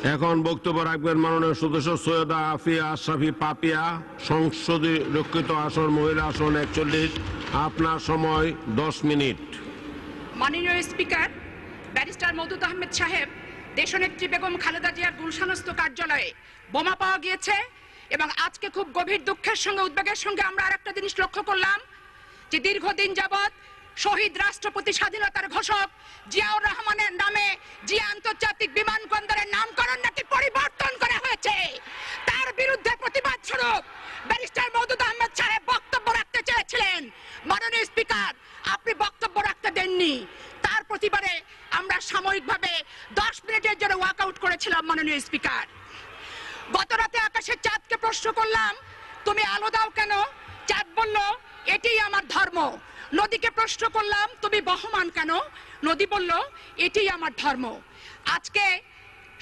এখন বক্তব্য রাখবেন মাননীয় সদস্য সৈয়দা আফিয়া আশরাফি পাপিয়া, সংসদীয় রক্ষিত আসন মহিলা আসন 41। আপনার সময় 10 মিনিট। মাননীয় স্পিকার, ব্যারিস্টার মওদুদ আহমেদ সাহেব, দেশনেত্রী বেগম খালেদা জিয়ার গুলশানস্থ কার্যালয়ে বোমা পাওয়া গিয়েছে এবং আজকে খুব গভীর দুঃখের সঙ্গে উদ্বেগের সঙ্গে আমরা আরেকটা জিনিস লক্ষ্য করলাম যে দীর্ঘদিন যাবৎ শহীদ রাষ্ট্রপতি স্বাধীনতার ঘোষক জিয়াউর রহমানের নামে জিয়া আন্তর্জাতিক বিমানবন্দরের নামকরণ নাকি পরিবর্তন করা হয়েছে। তার বিরুদ্ধে প্রতিবাদ স্বরূপ ব্যারিস্টার মওদুদ আহমেদ সাহেব বক্তব্য রাখতে চেয়েছিলেন। মাননীয় স্পিকার, আপনি বক্তব্য রাখতে দেননি। তার প্রতিবাদে আমরা সাময়িকভাবে 10 মিনিটের জন্য ওয়াকআউট করেছিলাম। মাননীয় স্পিকার, গত রাতে আকাশের চাঁদকে প্রশ্ন করলাম, তুমি আলো দাও কেন? চাঁদ বলল, এটাই আমার ধর্ম। নদীকে প্রশ্ন করলাম, তুমি বহমান কেন? নদী বলল, এটাই আমার ধর্ম। আজকে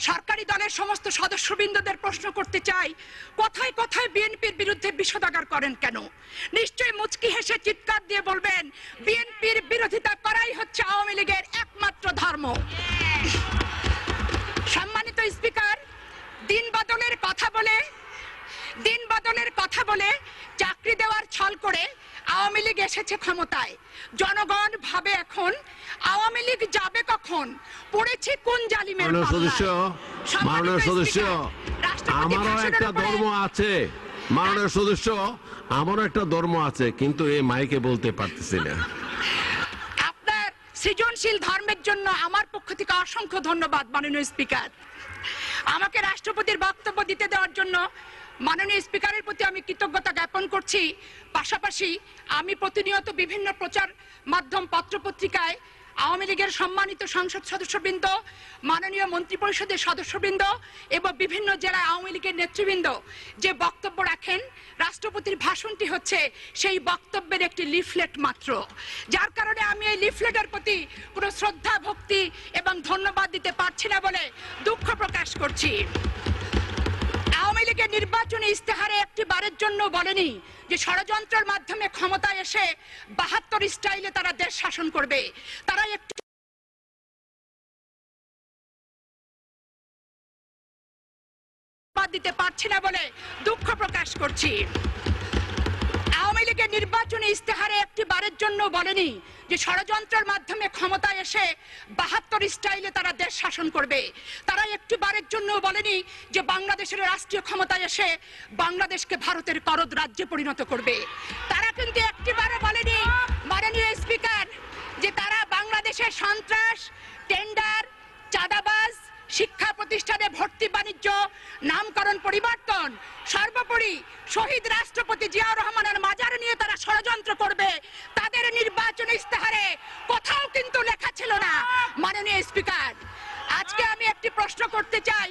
সরকারি দলের সমস্ত সদস্যবৃন্দদের প্রশ্ন করতে চাই, কোথায় কোথায় বিএনপির বিরুদ্ধে বিষোদাগার করেন কেন? নিশ্চয়ই মুচকি হেসে চিৎকার দিয়ে বলবেন, বিএনপির বিরোধিতা করাই হচ্ছে আওয়ামী লীগের একমাত্র ধর্ম। সম্মানিত স্পিকার, দিন বদলের কথা বলে চাকরি দেওয়ার ছল করে আওয়ামী লীগ এসেছে ক্ষমতায়। জনগণ ভাবে এখন আওয়ামী লীগ যাবে কখন, পড়েছে কোন জালিমের মাননীয় সদস্য, আমারও একটা ধর্ম আছে। মাননীয় সদস্য, আমারও একটা ধর্ম আছে, কিন্তু এই মাইকে বলতে পারতেছি না। আপনার সৃজনশীল ধর্মের জন্য আমার পক্ষ থেকে অসংখ্য ধন্যবাদ। মাননীয় স্পিকার, আমাকে রাষ্ট্রপতির বক্তব্য দিতে দেওয়ার জন্য মাননীয় স্পিকারের প্রতি আমি কৃতজ্ঞতা জ্ঞাপন করছি। পাশাপাশি আমি প্রতিনিয়ত বিভিন্ন প্রচার মাধ্যম পত্রপত্রিকায় আওয়ামী লীগের সম্মানিত সংসদ সদস্যবৃন্দ, মাননীয় মন্ত্রিপরিষদের সদস্যবৃন্দ এবং বিভিন্ন জেলায় আওয়ামী লীগের নেতৃবৃন্দ যে বক্তব্য রাখেন, রাষ্ট্রপতির ভাষণটি হচ্ছে সেই বক্তব্যের একটি লিফলেট মাত্র। যার কারণে আমি এই লিফলেটের প্রতি কোনো শ্রদ্ধা, ভক্তি এবং ধন্যবাদ দিতে পারছি না বলে দুঃখ প্রকাশ করছি। আওয়ামী লীগের নির্বাচনী ইস্তেহারে একটি বারের জন্য বলেনি যে ষড়যন্ত্রের মাধ্যমে ক্ষমতায় এসে 72 স্টাইলে তারা দেশ শাসন করবে। তারা একটি দিতে পারছি না বলে দুঃখ প্রকাশ করছি। আওয়ামী লীগের নির্বাচনী ইস্তেহারে একটি বারের জন্য বলেনি যে ষড়যন্ত্রের মাধ্যমে ক্ষমতায় এসে 72 স্টাইলে তারা দেশ শাসন করবে। তারা একটি বারের জন্য বলেনি যে বাংলাদেশের রাষ্ট্রীয় ক্ষমতায় এসে বাংলাদেশকে ভারতের করদ রাজ্যে পরিণত করবে। তারা কিন্তু একটিবারও বলেনি, মাননীয় স্পিকার, যে তারা বাংলাদেশের সন্ত্রাস, টেন্ডার, চাঁদাবাজ, শিক্ষা প্রতিষ্ঠানে ভর্তি বাণিজ্য, নামকরণ পরিবর্তন, সর্বোপরি শহীদ রাষ্ট্রপতি জিয়াউর রহমানের মাজার নিয়ে তারা ষড়যন্ত্র করবে, তাদের নির্বাচনী ইস্তেহারে কোথাও কিন্তু লেখা ছিল না। মাননীয় স্পিকার, আজকে আমি একটি প্রশ্ন করতে চাই।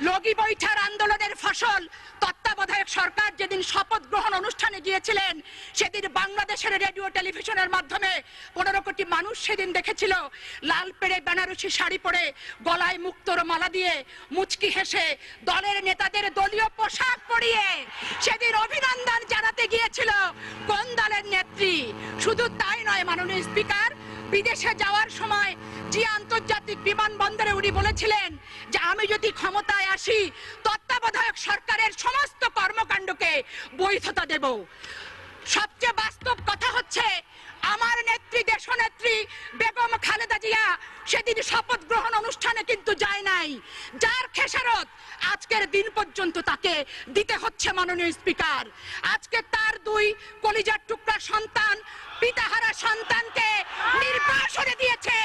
লগি বৈঠার আন্দোলনের ফসল তত্ত্বাবধায়ক সরকার যেদিন শপথ গ্রহণ অনুষ্ঠানে গিয়েছিলেন, সেদিন বাংলাদেশের রেডিও টেলিভিশনের মাধ্যমে 15 কোটি মানুষ সেদিন দেখেছিল লাল পেড়ে বেনারসি শাড়ি পরে, গলায় মুক্তোর মালা দিয়ে, মুচকি হেসে, দলের নেতাদের দলীয় পোশাক পরিয়ে সেদিন অভিনন্দন জানাতে গিয়েছিল কোন দলের নেত্রী। শুধু তাই নয় মাননীয় স্পিকার, বিদেশে যাওয়ার সময় জিয়া আন্তর্জাতিক বিমানবন্দরে উনি বলেছিলেন যে আমি যদি ক্ষমতায় আসি তত্ত্বাবধায়ক সরকারের সমস্ত কর্মকাণ্ডকে বৈধতা দেব। সবচেয়ে বাস্তব কথা হচ্ছে, আমার নেত্রী, দেশনেত্রী বেগম খালেদা জিয়া সেদিন শপথ গ্রহণ অনুষ্ঠানে কিন্তু যায় নাই, যার খেসারত আজকের দিন পর্যন্ত তাকে দিতে হচ্ছে। মাননীয় স্পিকার, আজকে তার 2 কলিজার টুকরা সন্তান পিতাহারা সন্তানকে নির্বাসনে দিয়েছে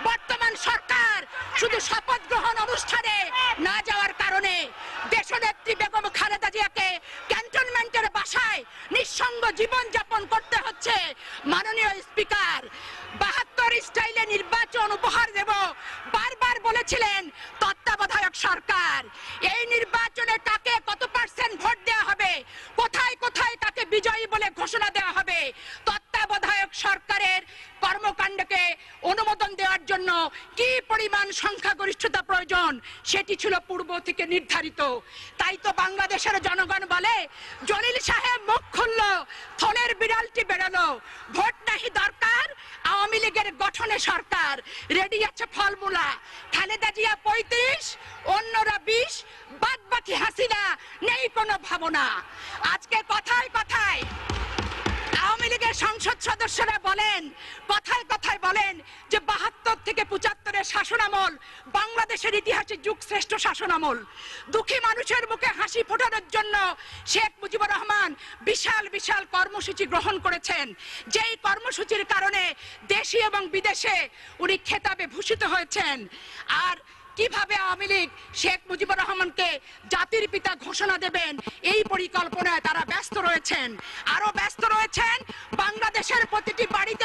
বর্তমান সরকার। শুধু শপথ গ্রহণ অনুষ্ঠানে না যাওয়ার কারণে দেশনেত্রী বেগম খালেদা জিয়াকে ক্যান্টনমেন্টের বাসায় নিঃসঙ্গ জীবন যাপন করতে হচ্ছে। মাননীয় স্পিকার, 72 স্টাইলে নির্বাচন উপহার দেব বারবার বলেছিলেন তত্ত্বাবধায়ক সরকার। এই নির্বাচনে কাকে কত % ভোট দেওয়া হবে, কোথায় কোথায় কাকে বিজয়ী বলে ঘোষণা দেওয়া হবে, তত্ত্বাবধায়ক সরকারের কর্মকাণ্ডকে অনুমোদন দেওয়ার জন্য কি পরিমাণ সংখ্যাগরিষ্ঠতা প্রয়োজন সেটি ছিল পূর্ব থেকে নির্ধারিত। তাই তো বাংলাদেশের জনগণ বলে, জলিল সাহেব মুখ খুললো, থলের বিড়ালটি বেরোলো, ভোট নাহি দরকার, আওয়ামী লীগের গঠনে সরকার, রেডি আছে ফলমূলা, খালেদা জিয়া 35, অন্যরা 20, সাথী হাসিনা নেই কোনো ভাবনা। আজকে কথায় কথায় আওয়ামী লীগের সংসদ সদস্যরা বলেন, কথায় কথায় বলেন যে ৭২ থেকে ৭৫-এর শাসনামল বাংলাদেশের ইতিহাসে যুগশ্রেষ্ঠ শাসনামল। দুঃখী মানুষের মুখে হাসি ফোটানোর জন্য শেখ মুজিবুর রহমান বিশাল বিশাল কর্মসূচি গ্রহণ করেছেন, যেই কর্মসূচির কারণে দেশে এবং বিদেশে উনি খেতাবে ভূষিত হয়েছেন। আর কিভাবে আওয়ামী লীগ শেখ মুজিবুর রহমানকে জাতির পিতা ঘোষণা দেবেন এই পরিকল্পনায় তারা ব্যস্ত রয়েছেন। আরো ব্যস্ত রয়েছেন বাংলাদেশের প্রতিটি বাড়িতে